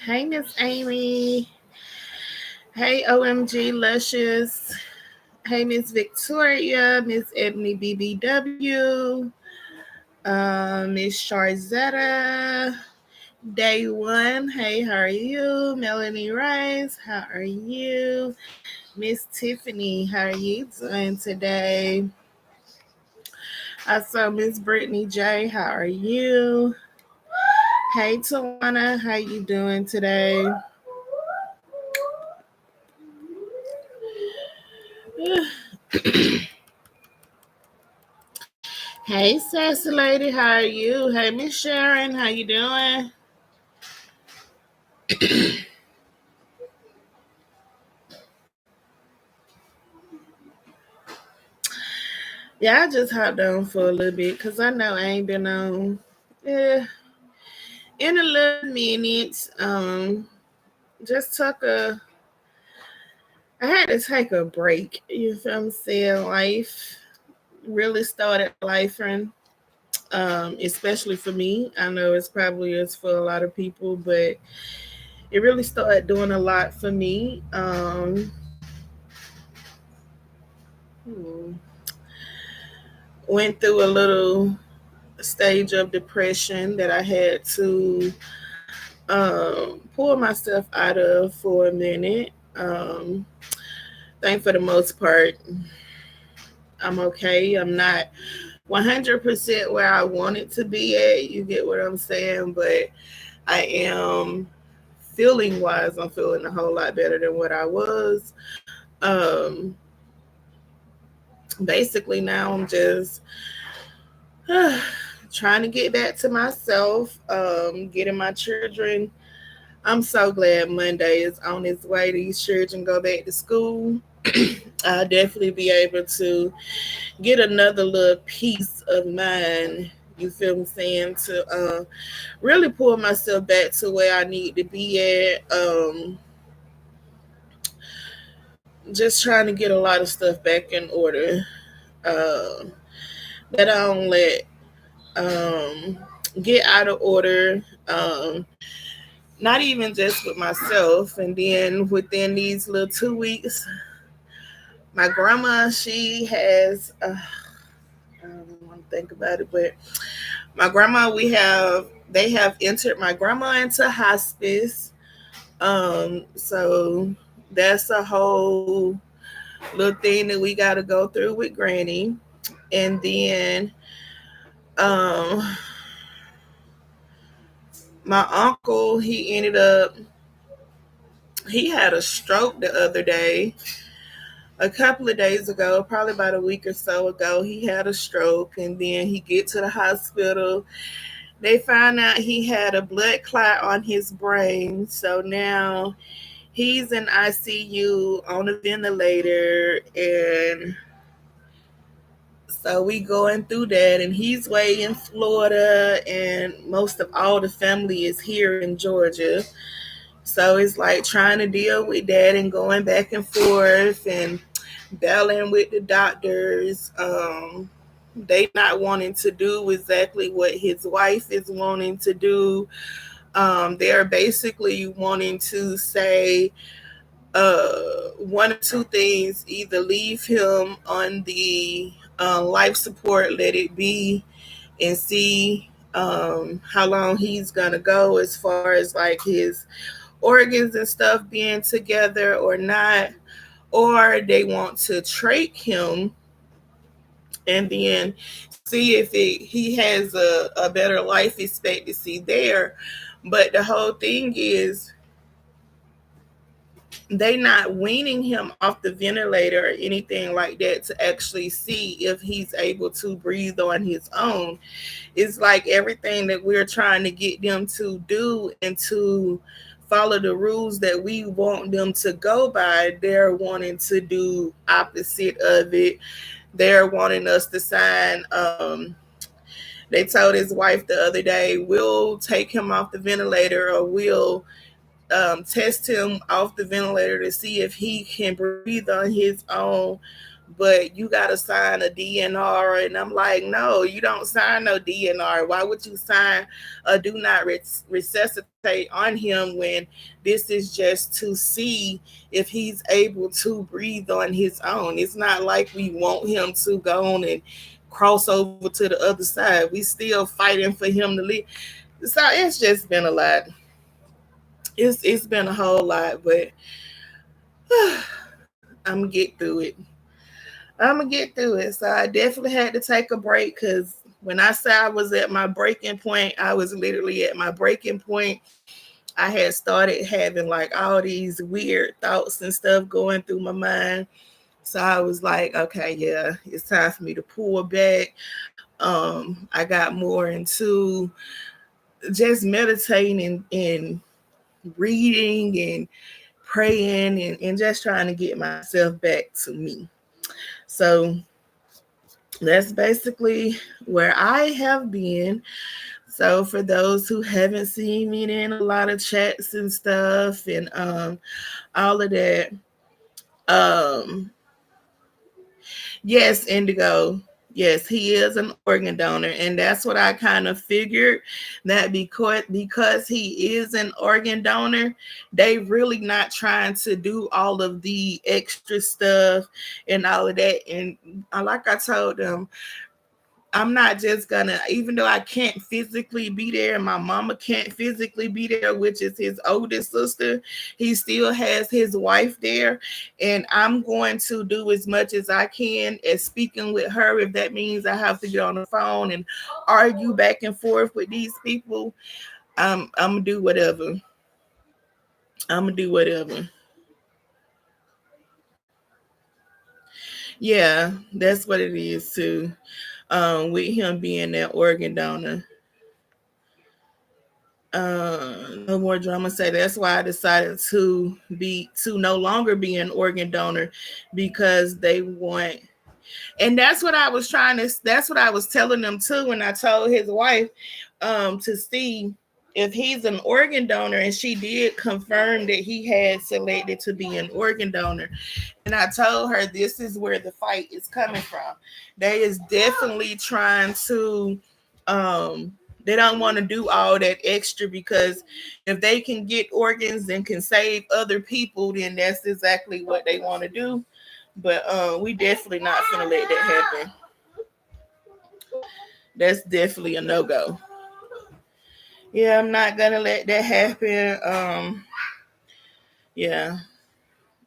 Hey, Miss Amy. Hey, OMG Luscious. Hey, Miss Victoria. Miss Ebony BBW. Miss Charzetta. Day one. Hey, how are you? Melanie Rice. How are you? Miss Tiffany. How are you doing today? I saw Miss Brittany J. How are you? Hey, Tawana. How you doing today? Hey, sassy lady, how are you? Hey, Miss Sharon, how you doing? Yeah, I just hopped on for a little bit because I know I ain't been on in a little minute. Just took I had to take a break. You feel I'm saying? Life really started lifing. Especially for me. I know it's probably is for a lot of people, but it really started doing a lot for me. Hmm, went through a little stage of depression that I had to pull myself out of for a minute. I think for the most part, I'm okay. I'm not 100% where I wanted to be at. You get what I'm saying? But I am feeling wise. I'm feeling a whole lot better than what I was. Um, Basically, now I'm just trying to get back to myself, getting my children. I'm so glad Monday is on its way. These children go back to school. I'll definitely be able to get another little piece of mind. You feel what I'm saying? To really pull myself back to where I need to be at. Just trying to get a lot of stuff back in order. Uh, that I don't let um, get out of order. Not even just with myself. And then within these little 2 weeks, my grandma, she has, I don't want to think about it, but my grandma, they have entered my grandma into hospice. So that's a whole little thing that we got to go through with Granny. And then, um, my uncle, he had a stroke the other day. A couple of days ago, probably about a week or so ago, he had a stroke, and then he get to the hospital. They found out he had a blood clot on his brain, so now he's in ICU on a ventilator, and so we going through that. And he's way in Florida, and most of all the family is here in Georgia. So it's like trying to deal with that and going back and forth and battling with the doctors. They not wanting to do exactly what his wife is wanting to do. They're basically wanting to say one or two things: either leave him on the life support, let it be, and see how long he's gonna go as far as like his organs and stuff being together or not, or they want to trach him and then see if he has a better life expectancy there. But the whole thing is they not weaning him off the ventilator or anything like that to actually see if he's able to breathe on his own. It's like everything that we're trying to get them to do and to follow the rules that we want them to go by, they're wanting to do opposite of it. They're wanting us to sign. They told his wife the other day, we'll take him off the ventilator, or we'll test him off the ventilator to see if he can breathe on his own. But you got to sign a DNR. And I'm like, no, you don't sign no DNR. Why would you sign a do not resuscitate on him when this is just to see if he's able to breathe on his own? It's not like we want him to go on and cross over to the other side. We still fighting for him to live. So it's just been a lot. It's been a whole lot, but I'm gonna get through it. I'm gonna get through it. So I definitely had to take a break, because when I say I was at my breaking point, I was literally at my breaking point. I had started having like all these weird thoughts and stuff going through my mind. So I was like, okay, yeah, it's time for me to pull back. I got more into just meditating and reading and praying and just trying to get myself back to me. So that's basically where I have been. So for those who haven't seen me in a lot of chats and stuff and all of that, um yes, Indigo. Yes, he is an organ donor, and that's what I kind of figured, that because he is an organ donor, they really not trying to do all of the extra stuff and all of that. And like I told them, I'm not just gonna, even though I can't physically be there and my mama can't physically be there, which is his oldest sister, he still has his wife there. And I'm going to do as much as I can as speaking with her. If that means I have to get on the phone and argue back and forth with these people, I'm gonna do whatever. I'm gonna do whatever. Yeah, that's what it is too. With him being that organ donor. No more drama. Say that's why I decided to no longer be an organ donor, because they want, and that's what I was trying to, that's what I was telling them too when I told his wife to see if he's an organ donor, and she did confirm that he had selected to be an organ donor. And I told her this is where the fight is coming from. They is definitely trying to they don't want to do all that extra, because if they can get organs and can save other people, then that's exactly what they want to do. But we definitely not gonna let that happen. That's definitely a no-go. Yeah, I'm not gonna let that happen. Yeah,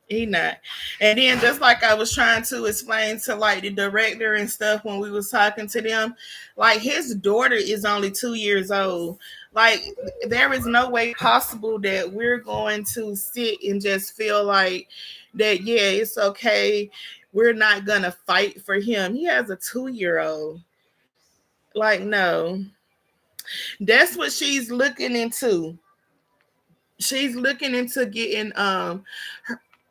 he not. And then just like I was trying to explain to like the director and stuff when we was talking to them, like his daughter is only 2 years old. Like there is no way possible that we're going to sit and just feel like that, yeah, it's okay. We're not gonna fight for him. He has a 2 year old. Like, no. That's what she's looking into. She's looking into getting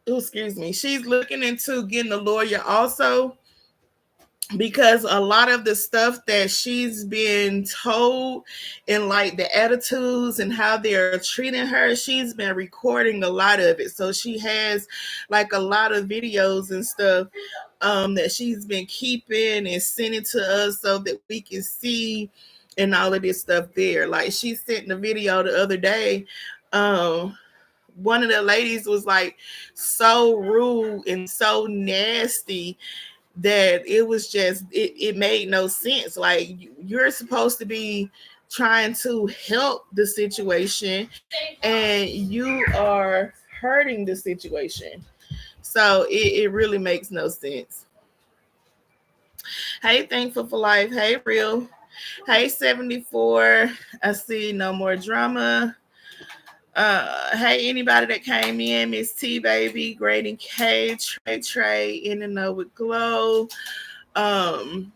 excuse me, she's looking into getting a lawyer also, because a lot of the stuff that she's been told and like the attitudes and how they're treating her, she's been recording a lot of it. So she has like a lot of videos and stuff that she's been keeping and sending to us so that we can see and all of this stuff there. Like she sent the video the other day. One of the ladies was like so rude and so nasty that it was just it made no sense. Like you're supposed to be trying to help the situation and you are hurting the situation. So it really makes no sense. Hey, Thankful for Life. Hey, Real. Hey, 74. I see no more drama. Hey, anybody that came in, Miss T Baby, Grady K, Trey, In and Out with Glow. Um,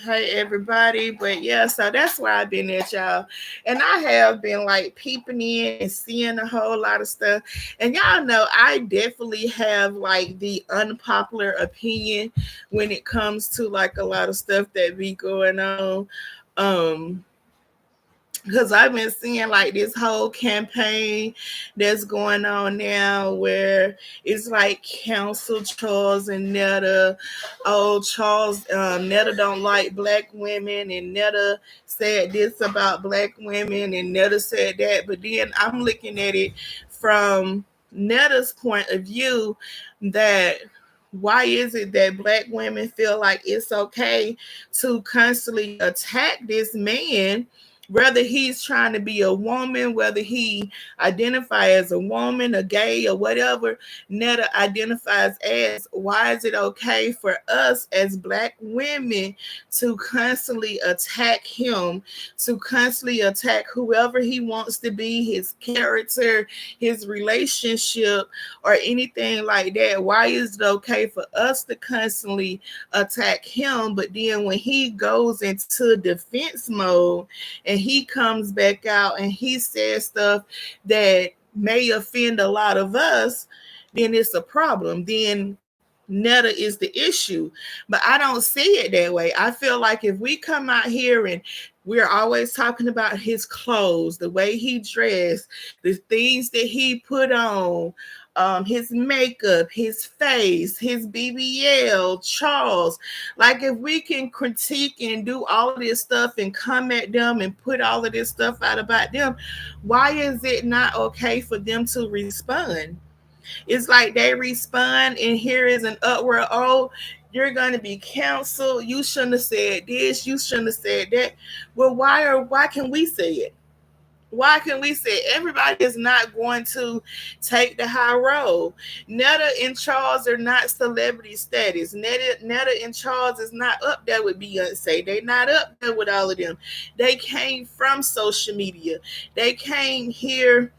hey everybody, but yeah, so that's where I've been at, y'all. And I have been like peeping in and seeing a whole lot of stuff. And y'all know I definitely have like the unpopular opinion when it comes to like a lot of stuff that be going on. Um, because I've been seeing like this whole campaign that's going on now where it's like counsel Charles and Netta. Oh, Charles, Netta don't like black women, and Netta said this about black women, and Netta said that. But then I'm looking at it from Netta's point of view that why is it that black women feel like it's okay to constantly attack this man, whether he's trying to be a woman, whether he identifies as a woman, a gay, or whatever Netta identifies as? Why is it okay for us as black women to constantly attack him, to constantly attack whoever he wants to be, his character, his relationship, or anything like that? Why is it okay for us to constantly attack him, but then when he goes into defense mode and he comes back out and he says stuff that may offend a lot of us, then it's a problem. Then Netta is the issue. But I don't see it that way. I feel like if we come out here and we're always talking about his clothes, the way he dressed, the things that he put on, his makeup, his face, his BBL, Charles. Like if we can critique and do all of this stuff and come at them and put all of this stuff out about them, why is it not okay for them to respond? It's like they respond, and here is an upward, oh, you're going to be canceled. You shouldn't have said this. You shouldn't have said that. Well, why can we say it? Why can we say everybody is not going to take the high road? Netta and Charles are not celebrity status. Netta and Charles is not up there with Beyonce. They're not up there with all of them. They came from social media. They came here,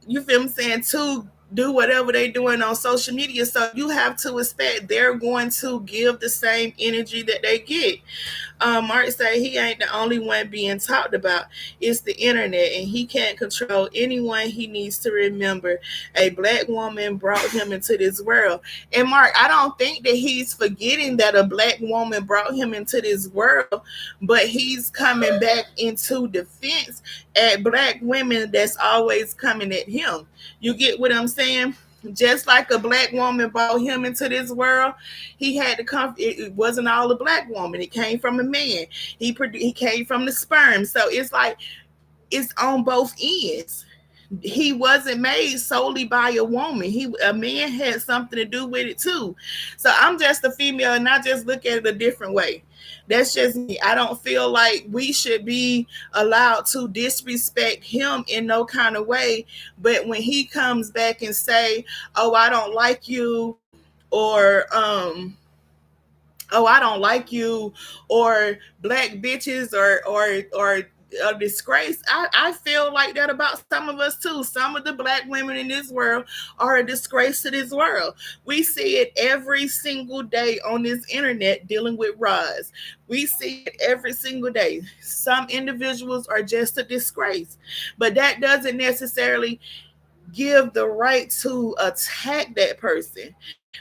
you feel me saying, to do whatever they're doing on social media. So you have to expect they're going to give the same energy that they get. Mark said he ain't the only one being talked about. It's the internet, and he can't control anyone. He needs to remember a black woman brought him into this world. And Mark, I don't think that he's forgetting that a black woman brought him into this world, but he's coming back into defense at black women that's always coming at him. You get what I'm saying? Just like a black woman brought him into this world, he had to come. It wasn't all a black woman. It came from a man. He came from the sperm. So it's like it's on both ends. He wasn't made solely by a woman. A man had something to do with it too. So I'm just a female, and I just look at it a different way. That's just me. I don't feel like we should be allowed to disrespect him in no kind of way. But when he comes back and say, "Oh, I don't like you," or "Oh, I don't like you," or "black bitches," or a disgrace. I feel like that about some of us too. Some of the black women in this world are a disgrace to this world. We see it every single day on this internet dealing with Roz. We see it every single day. Some individuals are just a disgrace, but that doesn't necessarily give the right to attack that person.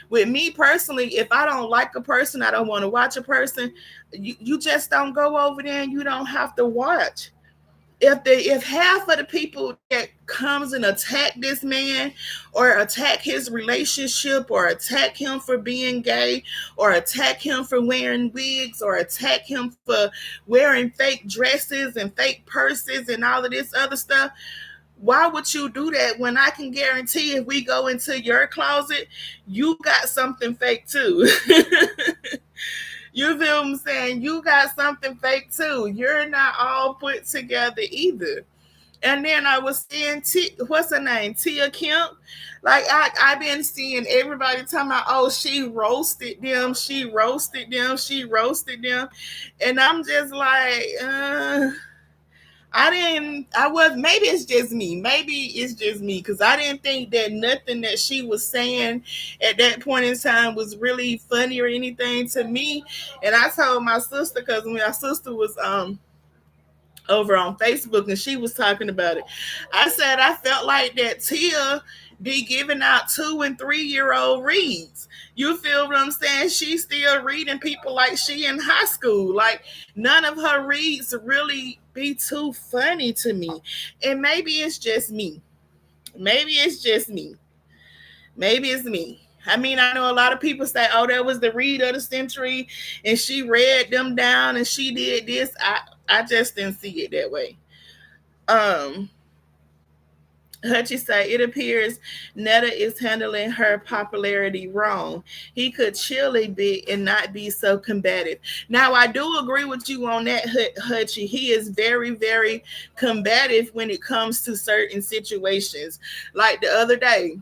With me personally, if I don't like a person, I don't want to watch a person, you just don't go over there and you don't have to watch. if half of the people that comes and attack this man, or attack his relationship, or attack him for being gay, or attack him for wearing wigs, or attack him for wearing fake dresses and fake purses and all of this other stuff, why would you do that when I can guarantee if we go into your closet, you got something fake too? You feel what I'm saying? You got something fake too. You're not all put together either. And then I was seeing what's her name? Tia Kemp. Like I've been seeing everybody talking about, oh, she roasted them, she roasted them, she roasted them. And I'm just like, maybe it's just me. Maybe it's just me, because I didn't think that nothing that she was saying at that point in time was really funny or anything to me. And I told my sister, because my sister was over on Facebook and she was talking about it. I said I felt like that Tia be giving out 2 and 3-year-old reads. You feel what I'm saying? She's still reading people like she in high school. Like, none of her reads really be too funny to me. And maybe it's just me. Maybe it's just me. Maybe it's me. I mean, I know a lot of people say, oh, that was the read of the century and she read them down and she did this. I just didn't see it that way. Hutchie say, it appears Netta is handling her popularity wrong. He could chill a bit and not be so combative. Now, I do agree with you on that, Hutchie. He is very, very combative when it comes to certain situations. Like the other day,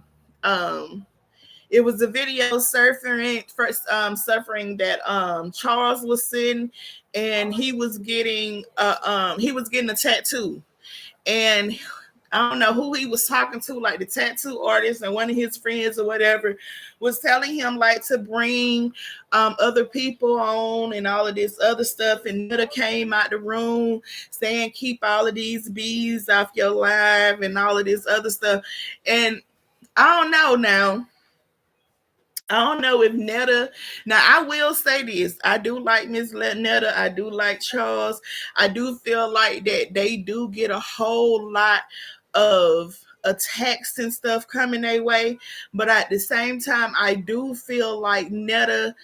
it was a video suffering that Charles was sitting, and he was getting a tattoo, and I don't know who he was talking to, like the tattoo artist and one of his friends or whatever, was telling him like to bring other people on and all of this other stuff. And Netta came out the room saying, keep all of these bees off your live and all of this other stuff. And I don't know now. I don't know if Netta. Now, I will say this. I do like Miss Netta. I do like Charles. I do feel like that they do get a whole lot of attacks and stuff coming their way. But at the same time, I do feel like Netta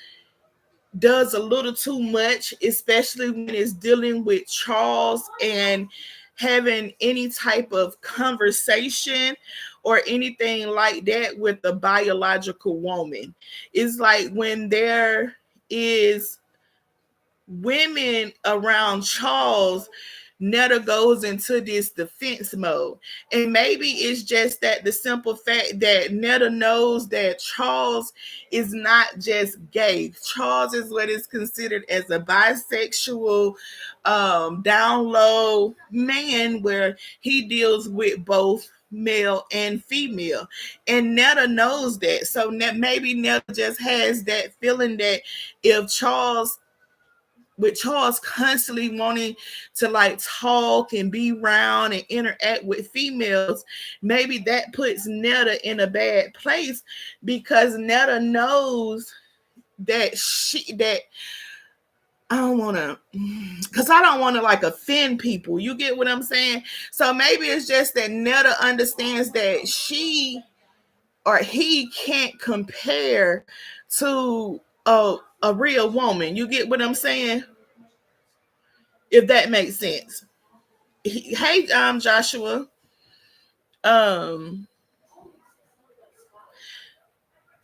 does a little too much, especially when it's dealing with Charles and having any type of conversation or anything like that with a biological woman. It's like when there is women around Charles, Netta goes into this defense mode. And maybe it's just that the simple fact that Netta knows that Charles is not just gay. Charles is what is considered as a bisexual, down low man, where he deals with both male and female. And Netta knows that. So maybe Netta just has that feeling that if Charles with Charles constantly wanting to like talk and be around and interact with females, maybe that puts Netta in a bad place, because Netta knows that I don't want to, because I don't want to like offend people. You get what I'm saying? So maybe it's just that Netta understands that she or he can't compare to a real woman. You get what I'm saying? If that makes sense. Hey, Joshua. Let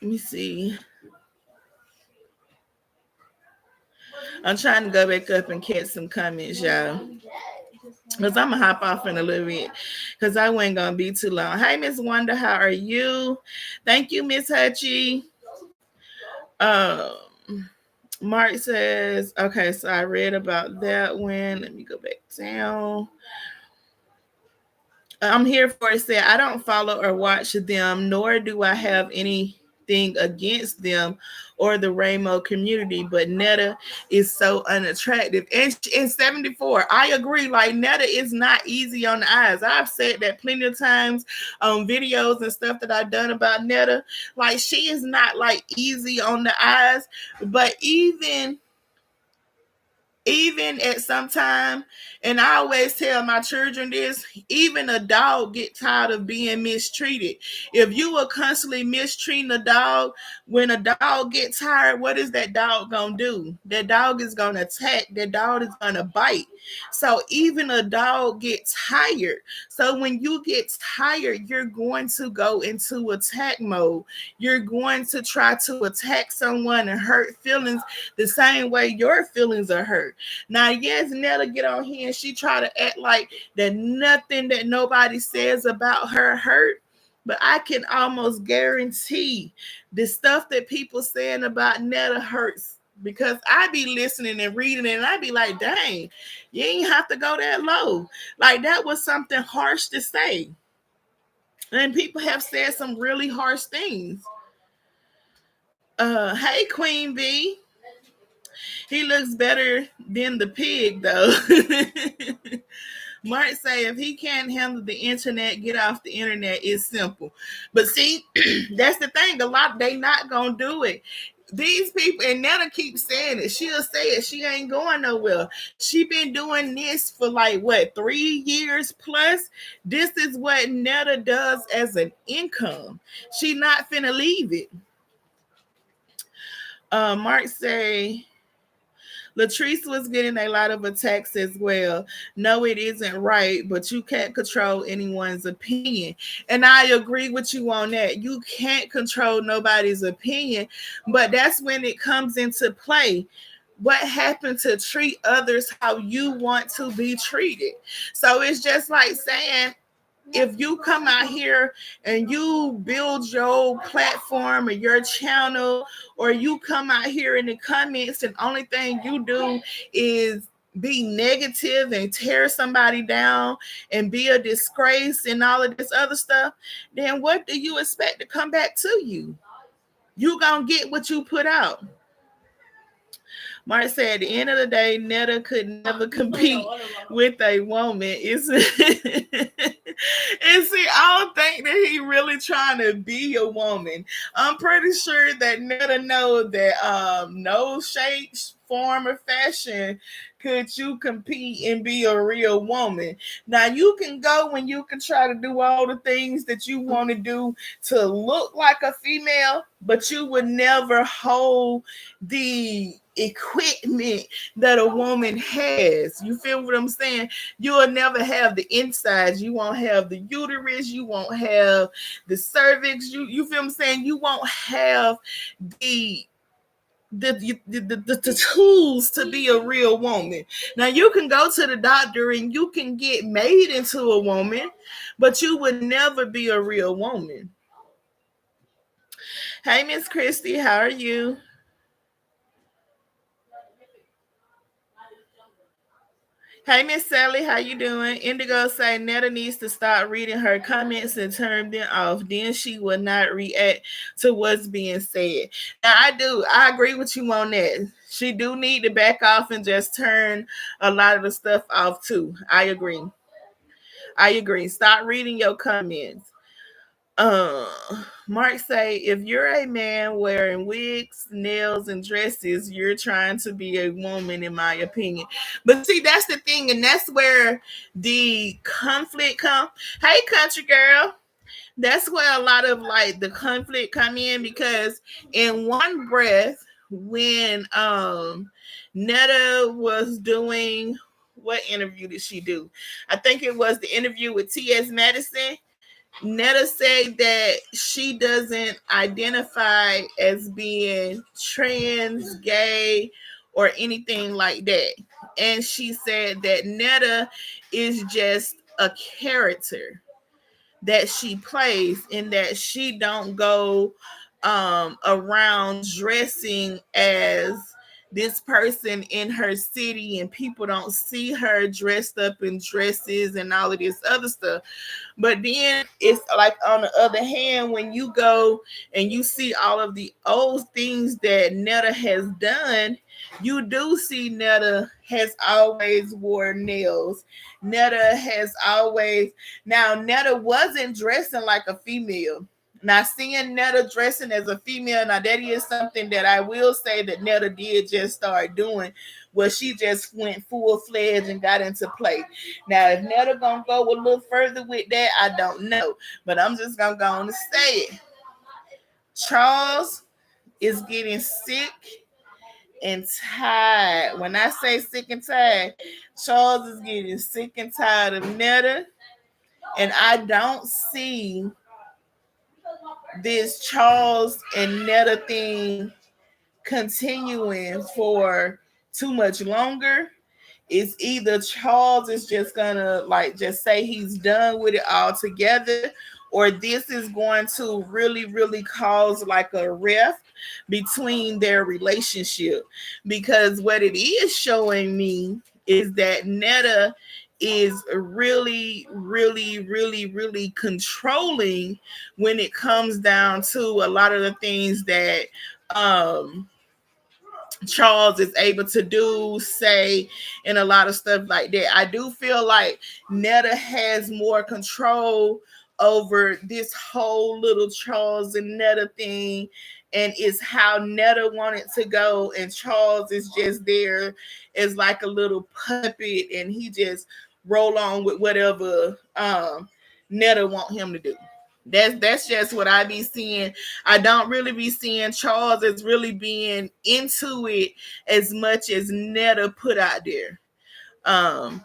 me see. I'm trying to go back up and catch some comments, y'all. Because I'm going to hop off in a little bit, because I wasn't going to be too long. Hey, Miss Wonder, how are you? Thank you, Miss Hutchie. Mark says, okay, so I read about that one. Let me go back down. I'm here for it. Say, I don't follow or watch them, nor do I have anything against them or the rainbow community, but Netta is so unattractive. And 74, I agree. Like, Netta is not easy on the eyes. I've said that plenty of times on videos and stuff that I've done about Netta. Like, she is not like easy on the eyes, but even Even at some time, and I always tell my children this, even a dog get tired of being mistreated. If you are constantly mistreating a dog, when a dog gets tired, what is that dog gonna do? That dog is gonna attack. That dog is gonna bite. So even a dog gets tired. So when you get tired, you're going to go into attack mode. You're going to try to attack someone and hurt feelings the same way your feelings are hurt. Now, yes, Netta get on here and she try to act like that nothing that nobody says about her hurt. But I can almost guarantee the stuff that people saying about Netta hurts, because I be listening and reading and I be like, dang, you ain't have to go that low. Like that was something harsh to say. And people have said some really harsh things. Hey Queen B. He looks better than the pig though. Mark say if he can't handle the internet, get off the internet. It's simple. But see, that's the thing. A lot they not gonna do it. These people, and Netta keeps saying it. She'll say it. She ain't going nowhere. She been doing this for like what, 3 years plus. This is what Netta does as an income. She not finna leave it. Mark say Latrice was getting a lot of attacks as well. No, it isn't right, but you can't control anyone's opinion. And I agree with you on that. You can't control nobody's opinion, but that's when it comes into play. What happened to treat others how you want to be treated? So it's just like saying, if you come out here and you build your platform or your channel, or you come out here in the comments and only thing you do is be negative and tear somebody down and be a disgrace and all of this other stuff, then what do you expect to come back to you? You gonna get what you put out. Mark said, at the end of the day, Netta could never compete with a woman. It's and see, I don't think that he really trying to be a woman. I'm pretty sure that Netta knows that no shape, form, or fashion could you compete and be a real woman. Now you can go and you can try to do all the things that you want to do to look like a female, but you would never hold the equipment that a woman has. You feel what I'm saying? You will never have the insides. You won't have the uterus. You won't have the cervix. You feel what I'm saying? You won't have the the tools to be a real woman. Now you can go to the doctor and you can get made into a woman, but you would never be a real woman. Hey Miss Christy, how are you? Hey Miss Sally, how you doing? Indigo say Netta needs to start reading her comments and turn them off. Then she will not react to what's being said. Now I do. I agree with you on that. She do need to back off and just turn a lot of the stuff off too. I agree. I agree. Stop reading your comments. Uh, Mark say if you're a man wearing wigs, nails, and dresses, you're trying to be a woman, in my opinion. But see, that's the thing, and that's where the conflict come. Hey, country girl. That's where a lot of like the conflict come in, because in one breath, when Netta was doing, what interview did she do? I think it was the interview with T.S. Madison. Netta said that she doesn't identify as being trans, gay, or anything like that. And she said that Netta is just a character that she plays, and that she don't go around dressing as this person in her city, and people don't see her dressed up in dresses and all of this other stuff. But then it's like on the other hand, when you go and you see all of the old things that Netta has done, you do see Netta has always wore nails. Netta has always, now Netta wasn't dressing like a female. Now, seeing Netta dressing as a female, now that is something that I will say that Netta did just start doing, where she just went full fledged and got into play. Now, if Netta gonna go a little further with that, I don't know, but I'm just gonna go on and say it. Charles is getting sick and tired. When I say sick and tired, Charles is getting sick and tired of Netta, and I don't see this Charles and Netta thing continuing for too much longer. It's either Charles is just gonna like just say he's done with it altogether, or this is going to really, really cause like a rift between their relationship. Because what it is showing me is that Netta is really, really, really, really controlling when it comes down to a lot of the things that um Charles is able to do, say, and a lot of stuff like that. I do feel like Netta has more control over this whole little Charles and Netta thing, and it's how Netta wanted to go, and Charles is just there as like a little puppet, and he just roll on with whatever Netta want him to do. That's just what I be seeing. I don't really be seeing Charles as really being into it as much as Netta put out there. Um,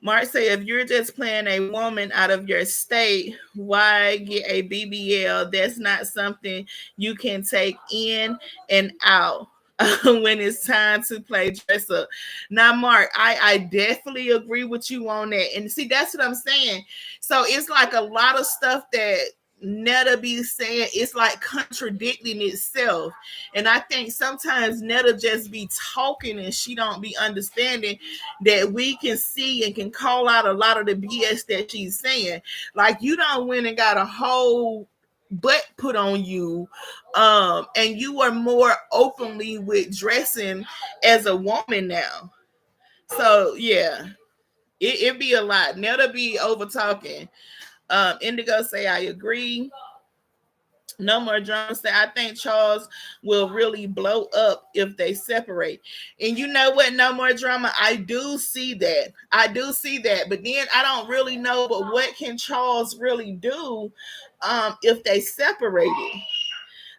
Mark say if you're just playing a woman out of your state, why get a BBL? That's not something you can take in and out when it's time to play dress up. Now, Mark, I definitely agree with you on that. And see, that's what I'm saying. So it's like a lot of stuff that Netta be saying, it's like contradicting itself. And I think sometimes Netta just be talking and she don't be understanding that we can see and can call out a lot of the BS that she's saying. Like you don't win and got a whole butt put on you, and you are more openly with dressing as a woman now. So yeah, it be a lot. Netta be over talking. Indigo say I agree. No more drama. Say I think Charles will really blow up if they separate. And you know what? No more drama. I do see that. I do see that. But then I don't really know. But what can Charles really do if they separated?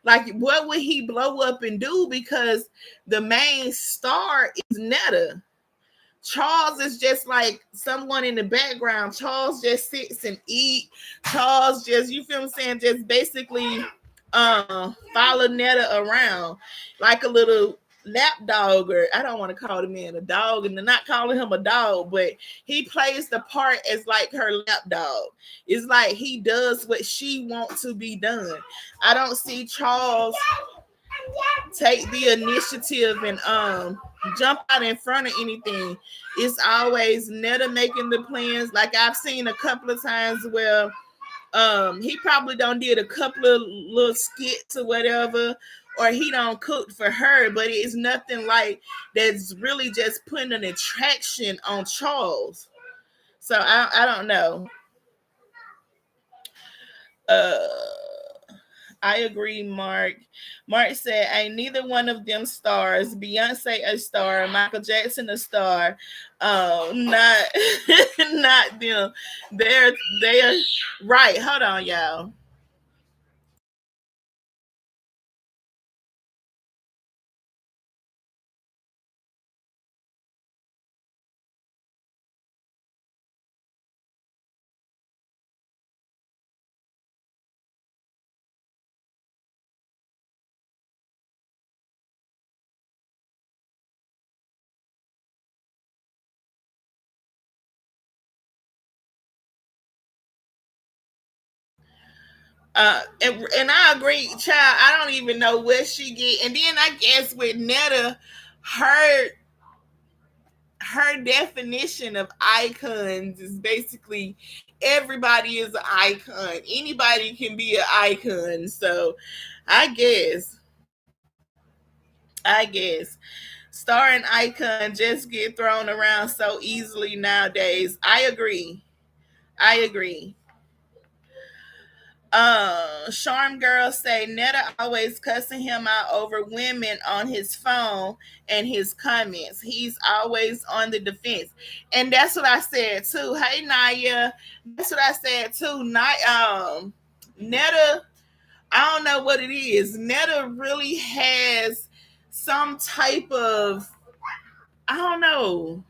Like, what would he blow up and do? Because the main star is Netta. Charles is just like someone in the background. Charles just sits and eat. Charles just, you feel what I'm saying, just basically follow Netta around like a little lap dog, or I don't want to call the man a dog and not calling him a dog, but he plays the part as like her lap dog. It's like he does what she wants to be done. I don't see Charles take the initiative and jump out in front of anything. It's always Netta making the plans. Like I've seen a couple of times where he probably done did a couple of little skits or whatever, or he don't cook for her, but it's nothing like that's really just putting an attraction on Charles. So I don't know. uh I agree, Mark. Mark said, "Ain't neither one of them stars. Beyonce a star, Michael Jackson a star. Not, not them. They're right. Hold on, y'all. And I agree, child. I don't even know what she get. And then I guess with Netta, her her definition of icons is basically everybody is an icon. Anybody can be an icon. So I guess star and icon just get thrown around so easily nowadays. I agree. I agree. Charm Girl say Netta always cussing him out over women on his phone and his comments. He's always on the defense. And that's what I said too. Hey Naya. That's what I said too. Netta, I don't know what it is. Netta really has some type of, I don't know.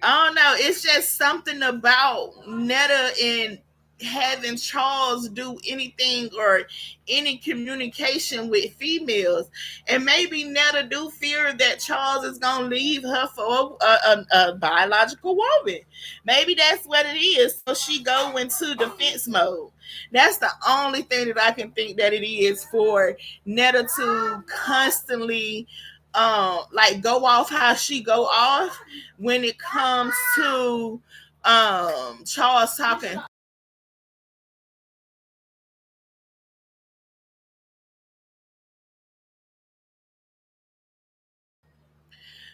I don't know. It's just something about Netta and having Charles do anything or any communication with females. And maybe Netta do fear that Charles is going to leave her for a biological woman. Maybe that's what it is. So she go into defense mode. That's the only thing that I can think that it is for Netta to constantly like go off how she go off when it comes to Charles talking.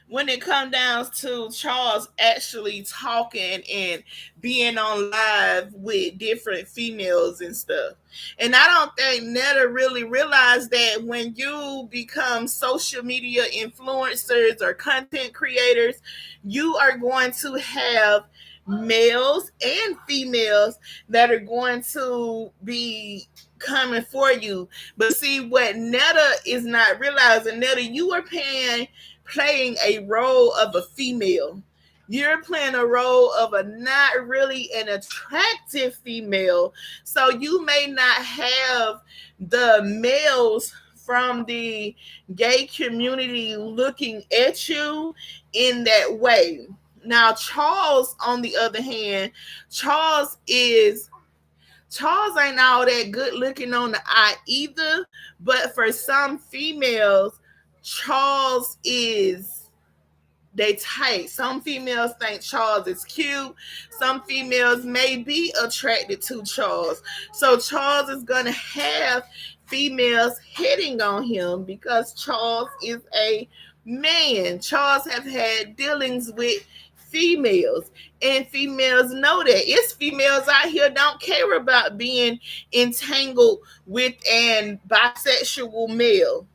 When it comes down to Charles actually talking and being on live with different females and stuff. And I don't think Netta really realized that when you become social media influencers or content creators, you are going to have males and females that are going to be coming for you. But see, what Netta is not realizing, Netta, you are playing a role of a female. You're playing a role of a not really an attractive female. So you may not have the males from the gay community looking at you in that way. Now, Charles, on the other hand, Charles is Charles ain't all that good looking on the eye either, but for some females, Charles is they tight. Some females think Charles is cute. Some females may be attracted to Charles. So Charles is gonna have females hitting on him because Charles is a man. Charles have had dealings with females, and females know that. It's females out here don't care about being entangled with an bisexual male.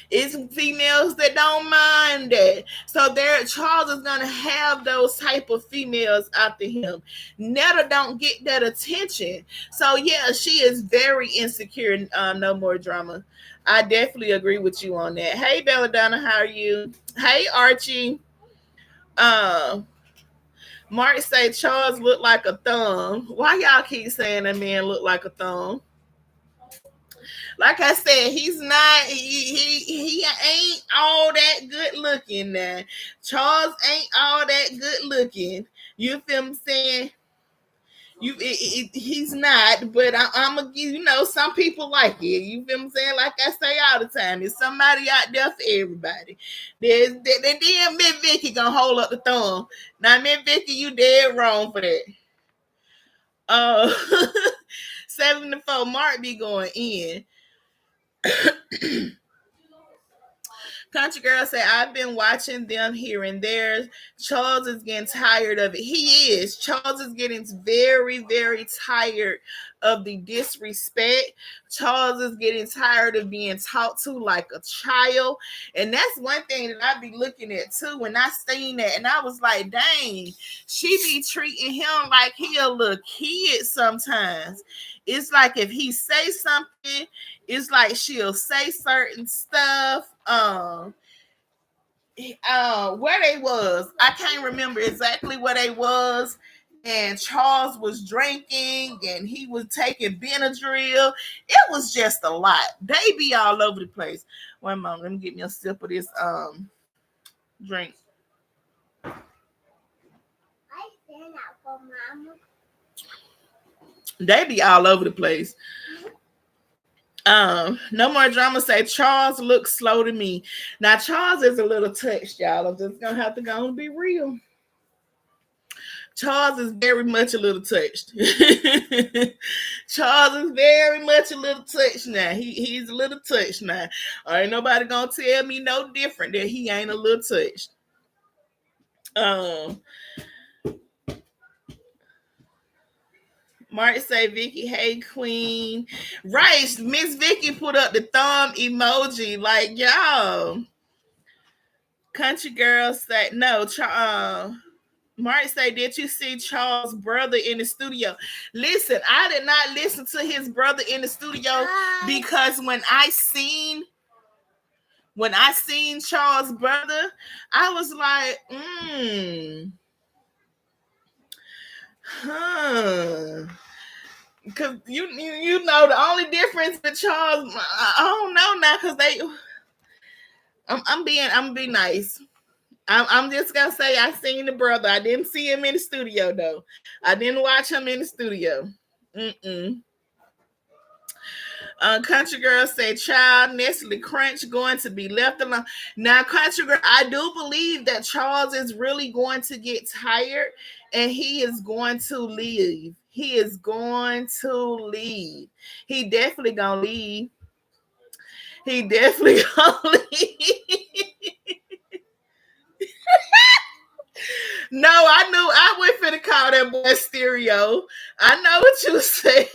It's females that don't mind that. So there, Charles is gonna have those type of females after him. Netta don't get that attention. So yeah, she is very insecure. No more drama. I definitely agree with you on that. Hey Belladonna, how are you? Hey Archie. Uh, Mark say Charles look like a thumb. Why y'all keep saying that man look like a thumb? Like I said, he's not. He ain't all that good looking. Now, Charles ain't all that good looking. You feel me saying? He's not. But I'm a, some people like it. You feel me saying? Like I say all the time, there's somebody out there for everybody. Then Miss Vicky gonna hold up the thumb. Now, Miss Vicky, you dead wrong for that. Uh, 74 Mark be going in. Country Girl said, I've been watching them here and there. Charles is getting tired of it. He is. Charles is getting very, very tired of the disrespect. Charles is getting tired of being talked to like a child. And that's one thing that I be looking at too. When I seen that, and I was like, dang, she be treating him like he a little kid sometimes. It's like if he say something, it's like she'll say certain stuff. Where they was, I can't remember exactly where they was. And Charles was drinking, and he was taking Benadryl. It was just a lot. They be all over the place. Wait a moment, let me get me a sip of this drink. They be all over the place. No more drama. Say Charles looks slow to me. Now Charles is a little touched, y'all. I'm just gonna have to go and be real. Charles is very much a little touched. Charles is very much a little touched now. He's a little touched now. Ain't nobody gonna tell me no different that he ain't a little touched. Um, Mark say, Vicky, hey Queen. Right, Miss Vicky put up the thumb emoji. Like, y'all. Country girl say, no, Mark say, did you see Charles' brother in the studio? Listen, I did not listen to his brother in the studio because when I seen Charles' brother, I was like, because you know the only difference with Charles, I don't know now because I'm being nice. I'm just gonna say I seen the brother. I didn't see him in the studio though. I didn't watch him in the studio. Country girl said, child, Nestle Crunch going to be left alone. Now, country girl, I do believe that Charles is really going to get tired and he is going to leave. He is going to leave. He definitely gonna leave. He definitely gonna leave. No, I went for the call that boy stereo. I know what you said.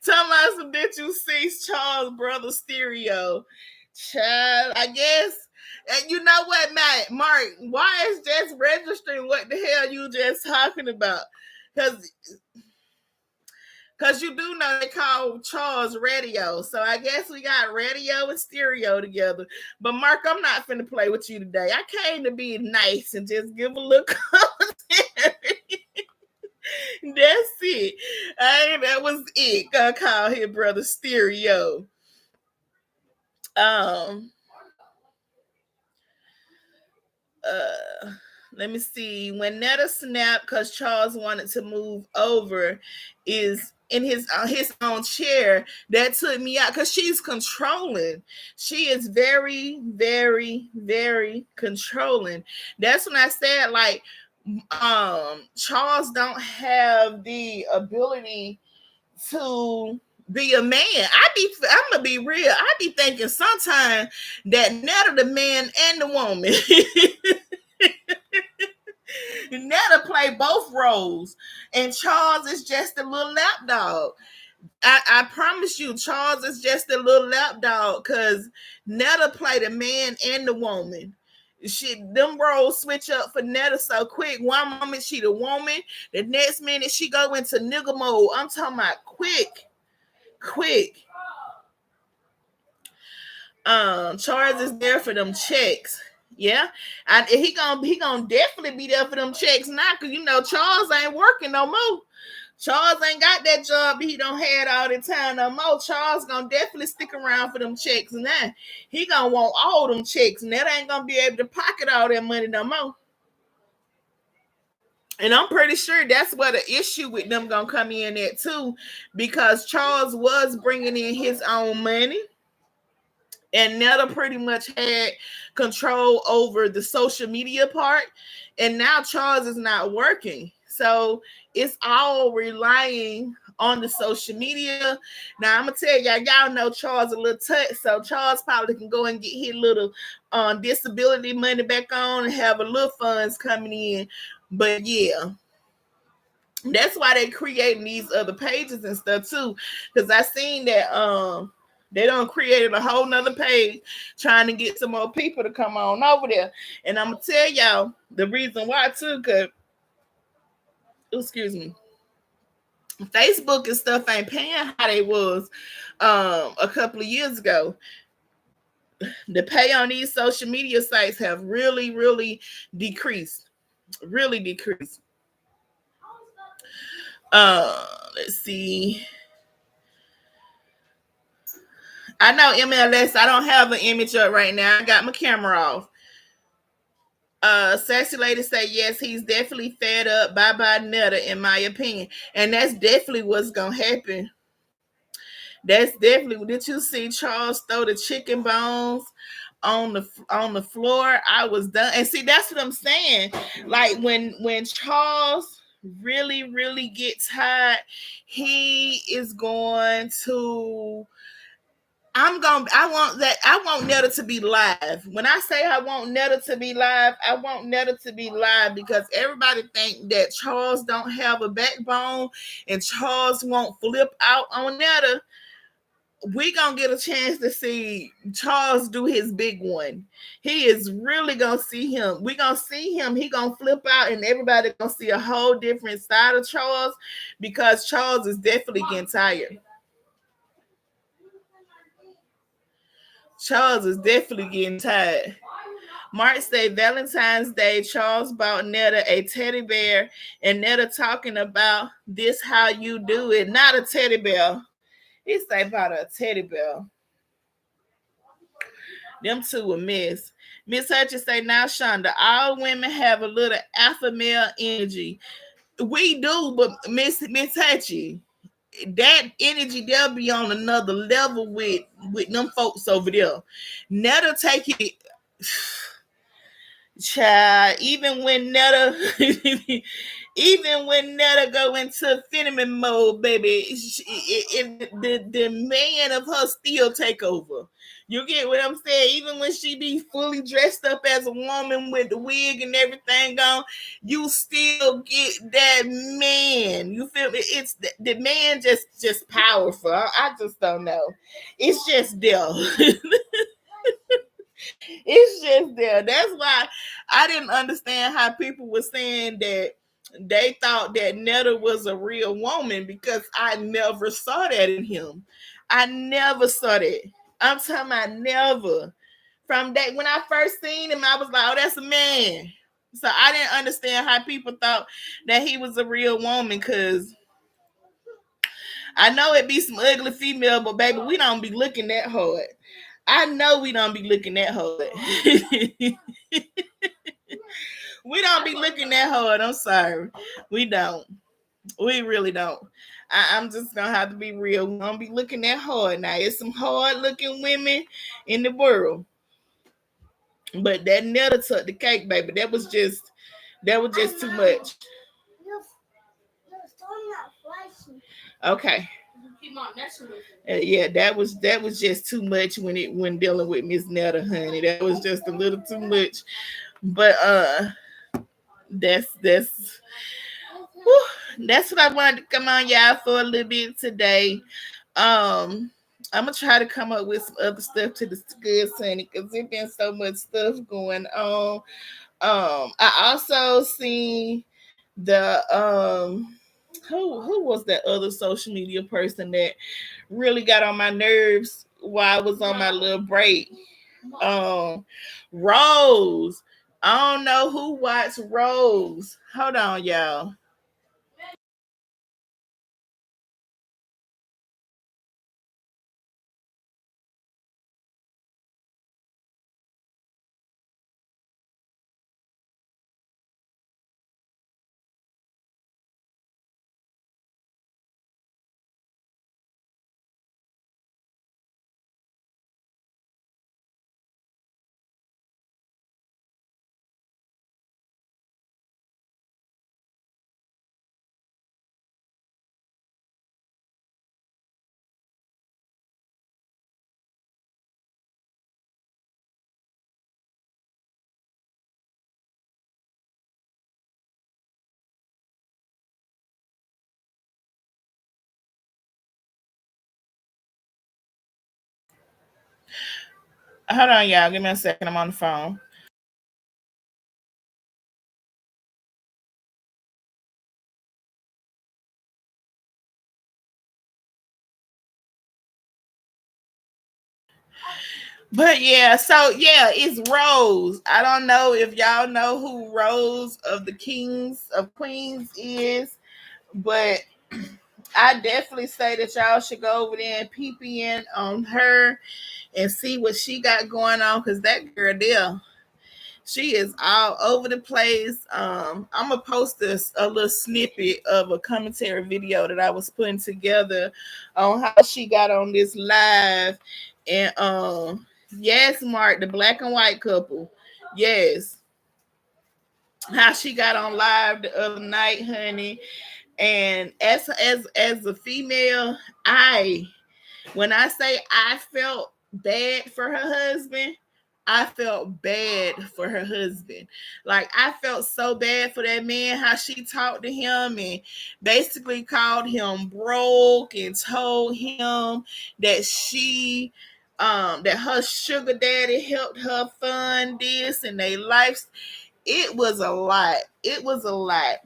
Tell me, did you see Charles' brother stereo? Child, I guess. And you know what, Matt? Mark, why is just registering what the hell you just talking about? Because you do know they call Charles radio. So I guess we got radio and stereo together. But Mark, I'm not finna play with you today. I came to be nice and just give a little commentary. That's it. That was it. Gonna call his brother stereo. Um Let me see. When Netta snapped because Charles wanted to move over is in his own chair, that took me out because she's controlling. She is very, very, very controlling. That's when I said, like, Charles don't have the ability to be a man. I'm gonna be real. I be thinking sometimes that Netta the man and the woman. Netta play both roles, and Charles is just a little lapdog. I promise you, Charles is just a little lapdog because Netta play the man and the woman. Them roles switch up for Netta so quick. One moment she the woman, the next minute she go into nigga mode. I'm talking about quick. Charles is there for them checks. Yeah, he gonna definitely be there for them checks now, cause you know Charles ain't working no more. Charles ain't got that job he don't had all the time no more. Charles gonna definitely stick around for them checks now. He gonna want all them checks, and that ain't gonna be able to pocket all that money no more. And I'm pretty sure that's where the issue with them gonna come in at too, because Charles was bringing in his own money. And Netta pretty much had control over the social media part. And now Charles is not working. So it's all relying on the social media. Now I'm gonna tell y'all know Charles a little touch. So Charles probably can go and get his little disability money back on and have a little funds coming in. But yeah. That's why they creating these other pages and stuff too. Because I seen that they done created a whole nother page trying to get some more people to come on over there. And I'm gonna tell y'all the reason why too, because excuse me, Facebook and stuff ain't paying how they was a couple of years ago. The pay on these social media sites have really, really decreased. Really decreased. Let's see. I know MLS. I don't have an image up right now. I got my camera off. Sassy lady say yes, he's definitely fed up. Bye bye Netta, in my opinion, and that's definitely what's gonna happen. That's definitely. Did you see Charles throw the chicken bones on the floor? I was done. And see, that's what I'm saying. Like when Charles really gets hot, he is going to. I want Netta to be live. When I say I want Netta to be live, I want Netta to be live because everybody think that Charles don't have a backbone and Charles won't flip out on Netta. We gonna get a chance to see Charles do his big one. He is really gonna see him. We gonna see him. He gonna flip out, and everybody gonna see a whole different side of Charles because Charles is definitely getting tired. Charles is definitely getting tired. Mark said Valentine's Day, Charles bought Netta a teddy bear, and Netta talking about this how you do it, not a teddy bear. He say about a teddy bear. Them two a mess. Miss Hutchins say, now, Shonda, all women have a little alpha male energy. We do, but Miss Hutchins, that energy they'll be on another level with them folks over there. Netta take it. Child, even when Netta go into Fenneman mode, baby, the man of her still take over. You get what I'm saying? Even when she be fully dressed up as a woman with the wig and everything on, you still get that man. You feel me? It's the man just powerful. I just don't know. It's just there. It's just there. That's why I didn't understand how people were saying that they thought that Netta was a real woman because I never saw that in him. I never saw that. I'm talking about never. From that when I first seen him, I was like, oh, that's a man. So I didn't understand how people thought that he was a real woman because I know it be some ugly female, but baby, we don't be looking that hard. I know we don't be looking that hard. We don't be looking that hard. I'm sorry. We don't. We really don't. I'm just gonna have to be real. We don't be looking that hard. Now, it's some hard looking women in the world. But that Netta took the cake, baby. That was just too much. Okay. Yeah, that was just too much when dealing with Miss Netta, honey. That was just a little too much. But that's that's what I wanted to come on y'all for a little bit today. I'm gonna try to come up with some other stuff to discuss, honey, because there's been so much stuff going on. I also seen the who was that other social media person that really got on my nerves while I was on my little break? Rose. I don't know who watched Rose. Hold on, y'all. Hold on, y'all. Give me a second. I'm on the phone. But yeah, so yeah, it's Rose. I don't know if y'all know who Rose of the Kings of Queens is, but I definitely say that y'all should go over there and peep in on her and see what she got going on because that girl there, she is all over the place. I'm gonna post a little snippet of a commentary video that I was putting together on how she got on this live. And yes, Mark, the black and white couple. Yes. How she got on live the other night, honey. And as a female, I When I say I felt bad for her husband, I felt bad for her husband. Like I felt so bad for that man, how she talked to him and basically called him broke and told him that that her sugar daddy helped her fund this and they life. It was a lot. It was a lot.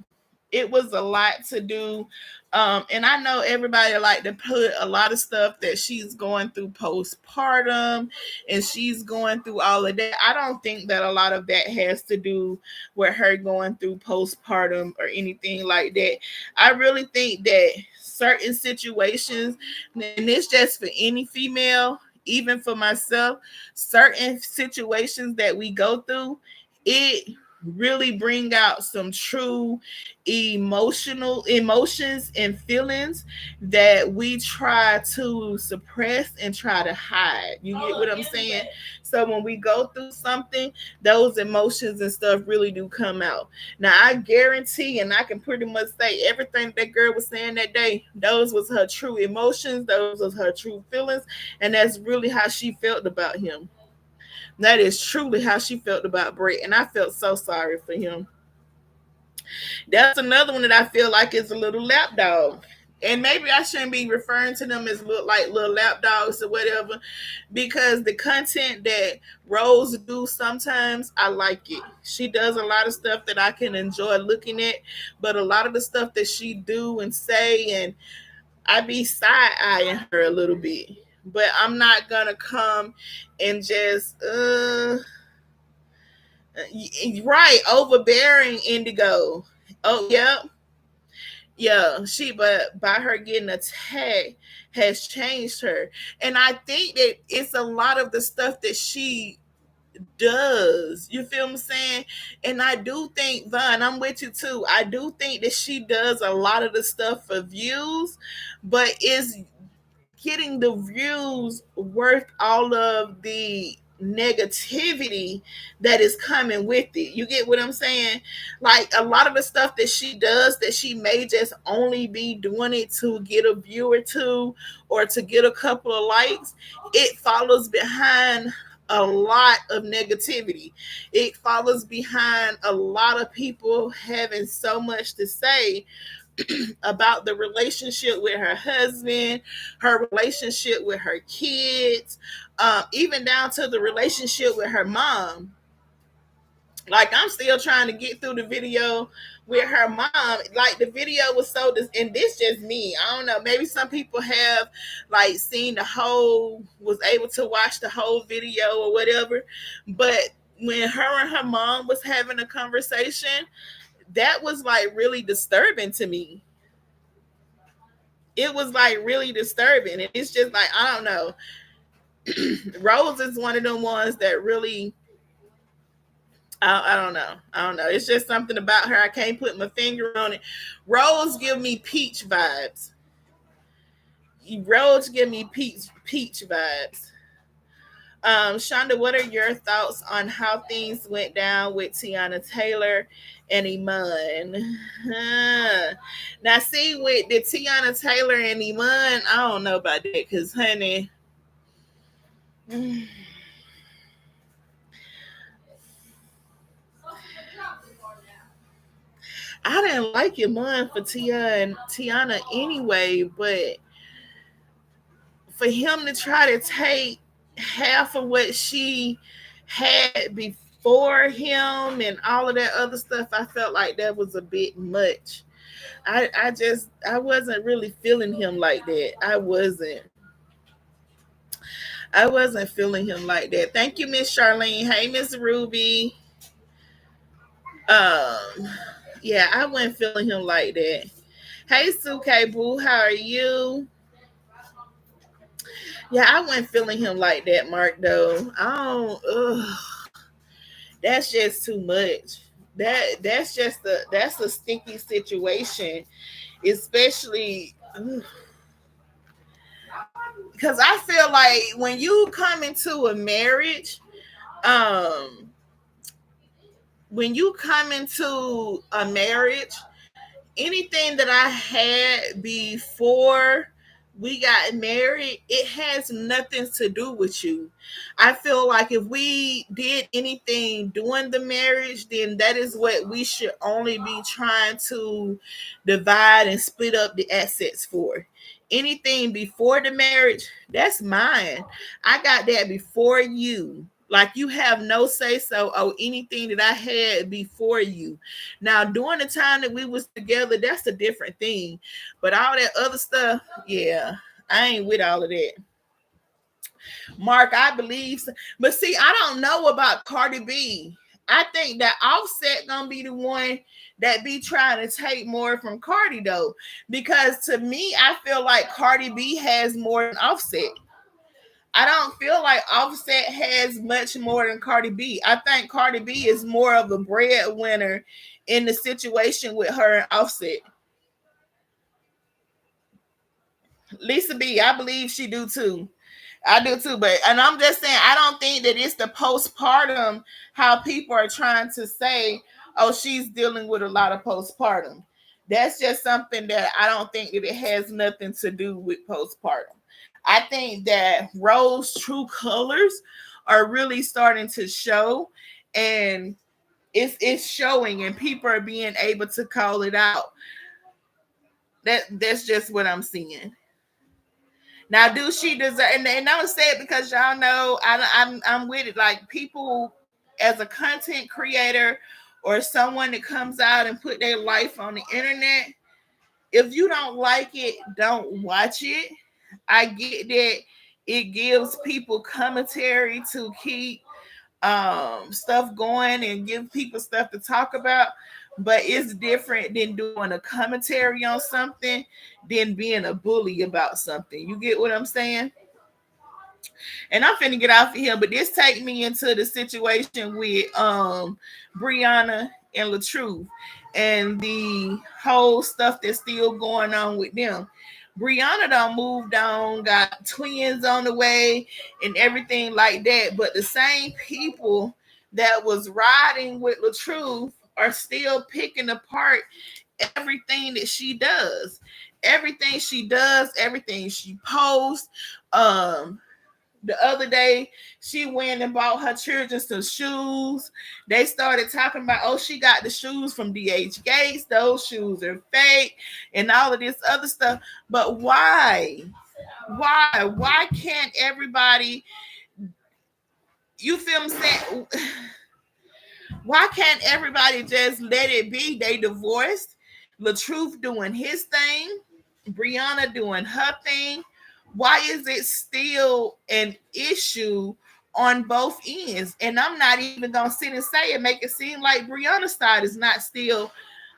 It was a lot to do. And I know everybody like to put a lot of stuff that she's going through postpartum and she's going through all of that. I don't think that a lot of that has to do with her going through postpartum or anything like that. I really think that certain situations, and it's just for any female, even for myself, certain situations that we go through, it really bring out some true emotional emotions and feelings that we try to suppress and try to hide. You get what I'm saying? So when we go through something, those emotions and stuff really do come out. Now I guarantee and I can pretty much say everything that girl was saying that day, those was her true emotions, those was her true feelings, and that's really how she felt about him. That is truly how she felt about Brett, and I felt so sorry for him. That's another one that I feel like is a little lapdog. And maybe I shouldn't be referring to them as look like little lapdogs or whatever, because the content that Rose do sometimes I like it. She does a lot of stuff that I can enjoy looking at, but a lot of the stuff that she do and say, and I be side eyeing her a little bit. But I'm not gonna come and just right, overbearing Indigo. Oh yeah, yeah. She, but by her getting attacked has changed her, and I think that it's a lot of the stuff that she does. You feel me saying? And I do think, Vaughn, I'm with you too. I do think that she does a lot of the stuff for views, but is getting the views worth all of the negativity that is coming with it. You get what I'm saying? Like a lot of the stuff that she does that she may just only be doing it to get a view or two or to get a couple of likes, it follows behind a lot of negativity. It follows behind a lot of people having so much to say about the relationship with her husband, her relationship with her kids, even down to the relationship with her mom. Like I'm still trying to get through the video with her mom. Like the video was so and this just me. I don't know. Maybe some people have like seen the whole, was able to watch the whole video or whatever. But when her and her mom was having a conversation, that was like really disturbing to me. It was like really disturbing. And it's just like, I don't know. Rose is one of them ones that really, I don't know. I don't know. It's just something about her. I can't put my finger on it. Rose give me peach vibes. Rose give me peach vibes. Shonda, what are your thoughts on how things went down with Teyana Taylor and Iman? Now, see, with the Teyana Taylor and Iman, I don't know about that because, honey, I didn't like Iman for Tia and Teyana anyway, but for him to try to take half of what she had before him and all of that other stuff, I felt like that was a bit much. I wasn't really feeling him like that. I wasn't feeling him like that. Thank you, Miss Charlene. Hey, Miss Ruby. Um, yeah, I wasn't feeling him like that. Hey, Suke Boo, how are you? Yeah, I wasn't feeling him like that, Mark. Though I don't. Ugh, that's just too much. That's a sticky situation, especially because I feel like when you come into a marriage, um, when you come into a marriage, anything that I had before we got married, it has nothing to do with you. I feel like if we did anything during the marriage, then that is what we should only be trying to divide and split up the assets for. Anything before the marriage, that's mine. I got that before you. Like you have no say so or anything that I had before you. Now during the time that we was together, that's a different thing. But all that other stuff, yeah, I ain't with all of that. Mark, I believe, but see, I don't know about Cardi B. I think that Offset gonna be the one that be trying to take more from Cardi though, because to me, I feel like Cardi B has more than Offset. I don't feel like Offset has much more than Cardi B. I think Cardi B is more of a breadwinner in the situation with her and Offset. Lisa B, I believe she do too. I do too, but and I'm just saying I don't think that it's the postpartum how people are trying to say, oh, she's dealing with a lot of postpartum. That's just something that I don't think that it has nothing to do with postpartum. I think that Rose true colors are really starting to show, and it's showing, and people are being able to call it out. That's just what I'm seeing. Now, do she deserve? And I don't say it because y'all know I'm with it. Like people, as a content creator or someone that comes out and put their life on the internet, if you don't like it, don't watch it. I get that it gives people commentary to keep stuff going and give people stuff to talk about, but it's different than doing a commentary on something than being a bully about something. You get what I'm saying? And I'm finna get off of here, but this take me into the situation with Breanna and Latruth and the whole stuff that's still going on with them. Breanna done moved on, got twins on the way, and everything like that. But the same people that was riding with Latruth are still picking apart everything that she does. Everything she does, everything she posts. The other day, she went and bought her children some shoes. They started talking about, oh, she got the shoes from DH Gates. Those shoes are fake and all of this other stuff. But why? Why? Why can't everybody, you feel me saying, why can't everybody just let it be? They divorced. LaTruth doing his thing. Breanna doing her thing. Why is it still an issue on both ends? And I'm not even gonna sit and say it, make it seem like Breanna's side is not still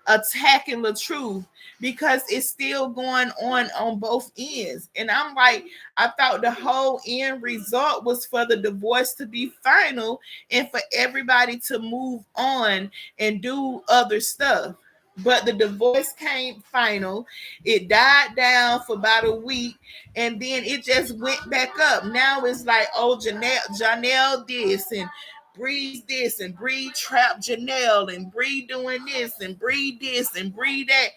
attacking the truth, because it's still going on both ends. And I'm like, I thought the whole end result was for the divorce to be final and for everybody to move on and do other stuff. But the divorce came final. It died down for about a week, and then it just went back up. Now it's like, oh, Janelle this and Breeze this and Bree trap Janelle and Bree doing this and Bree this and Bree that.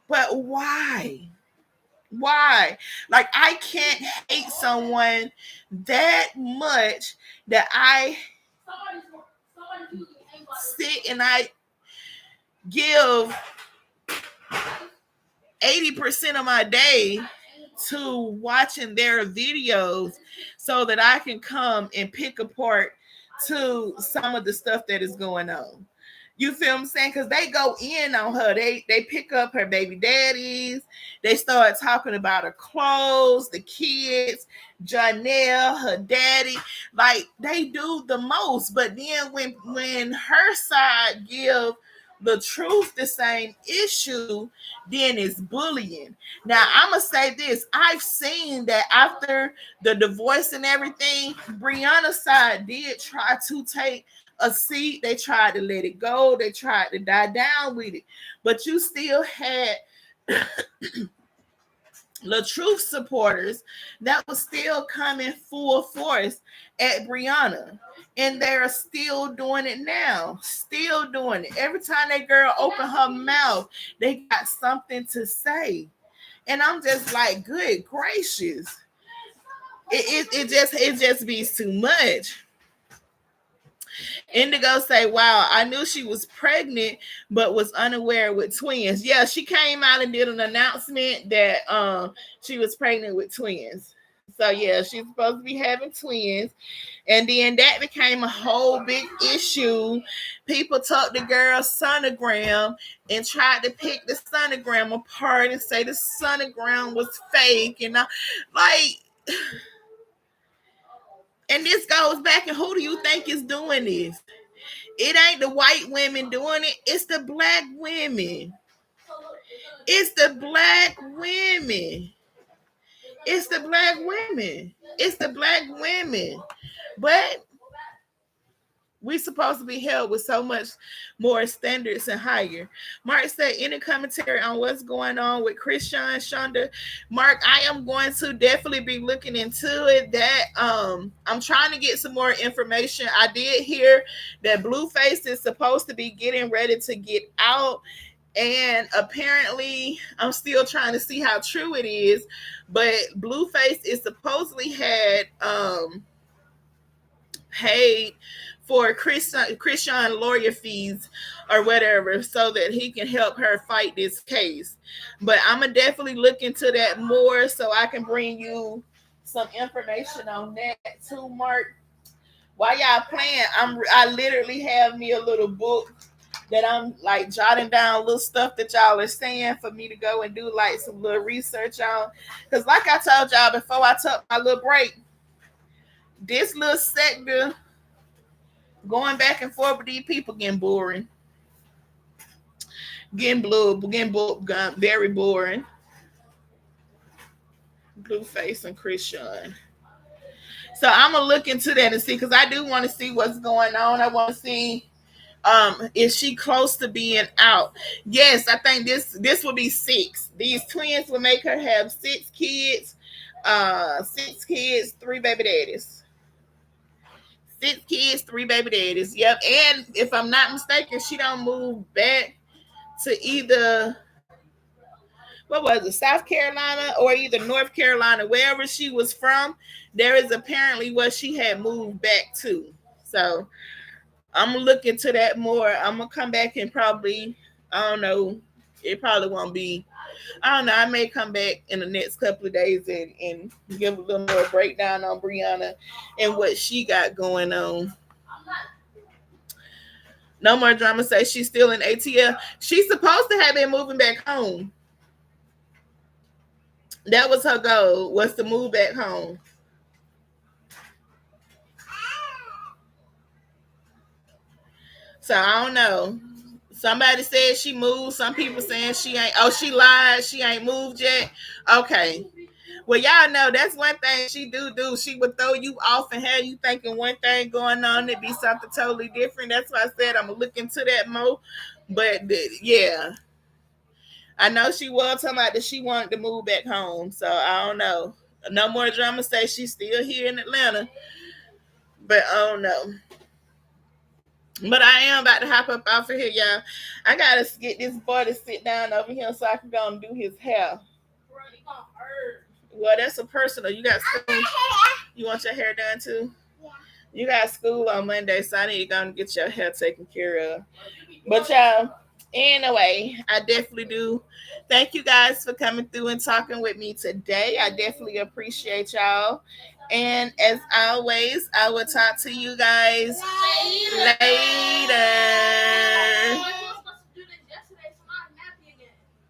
But why? Why? Like I can't hate someone that much that I sit and I give 80% of my day to watching their videos so that I can come and pick apart to some of the stuff that is going on. You feel what I'm saying? Because they go in on her. They pick up her baby daddies. They start talking about her clothes, the kids, Janelle, her daddy. Like they do the most. But then when her side give the truth the same issue, then it's bullying. Now I'm gonna say this: I've seen that after the divorce and everything, Breanna's side did try to take a seat. They tried to let it go. They tried to die down with it, but you still had the truth supporters that was still coming full force at Breanna. And they're still doing it now. Still doing it. Every time that girl open her mouth, they got something to say. And I'm just like, good gracious. It just be too much. Indigo say, wow, I knew she was pregnant, but was unaware with twins. Yeah, she came out and did an announcement that she was pregnant with twins. So yeah, she's supposed to be having twins. And then that became a whole big issue. People took the girl's sonogram and tried to pick the sonogram apart and say the sonogram was fake. And like, and this goes back, and who do you think is doing this? It ain't the white women doing it. It's the black women. It's the black women. It's the black women. It's the black women. But we supposed to be held with so much more standards and higher. Mark said, any commentary on what's going on with Chrisean, Shonda? Mark, I am going to definitely be looking into it. That I'm trying to get some more information. I did hear that Blueface is supposed to be getting ready to get out. And apparently, I'm still trying to see how true it is. But Blueface is supposedly had paid for Chrisean lawyer fees or whatever so that he can help her fight this case. But I'm gonna definitely look into that more so I can bring you some information on that too, Mark. While y'all playing, I literally have me a little book that I'm like jotting down little stuff that y'all are saying for me to go and do like some little research on. Because like I told y'all before I took my little break, this little sector going back and forth with these people getting boring. Getting very boring. Blueface and Chrisean. So I'm gonna look into that and see, because I do want to see what's going on. I want to see is she close to being out? Yes, I think this will be 6. These twins will make her have 6 kids. 6 kids, 3 baby daddies. 6 kids, 3 baby daddies. Yep. And if I'm not mistaken, she don't move back to either, what was it, South Carolina or either North Carolina, wherever she was from. There is apparently what she had moved back to. So I'm gonna look into that more. I'm gonna come back and probably, I don't know, it probably won't be, I don't know, I may come back in the next couple of days and give a little more breakdown on Breanna and what she got going on. No More Drama says she's still in ATL. She's supposed to have been moving back home. That was her goal, was to move back home. So I don't know. Somebody said she moved. Some people saying she ain't. Oh, she lied. She ain't moved yet. Okay. Well, y'all know that's one thing she do. She would throw you off and have you thinking one thing going on. It'd be something totally different. That's why I said I'm going to look into that more. But, yeah. I know she was talking about that she wanted to move back home. So, I don't know. No More Drama say she's still here in Atlanta. But, I don't know. But I am about to hop up off of here, y'all. I gotta get this boy to sit down over here so I can go and do his hair. Well, that's a personal. You got school. You want your hair done too? Yeah. You got school on Monday, so I need to go and get your hair taken care of. But y'all, anyway, I definitely do. Thank you guys for coming through and talking with me today. I definitely appreciate y'all. And as always, I will talk to you guys later.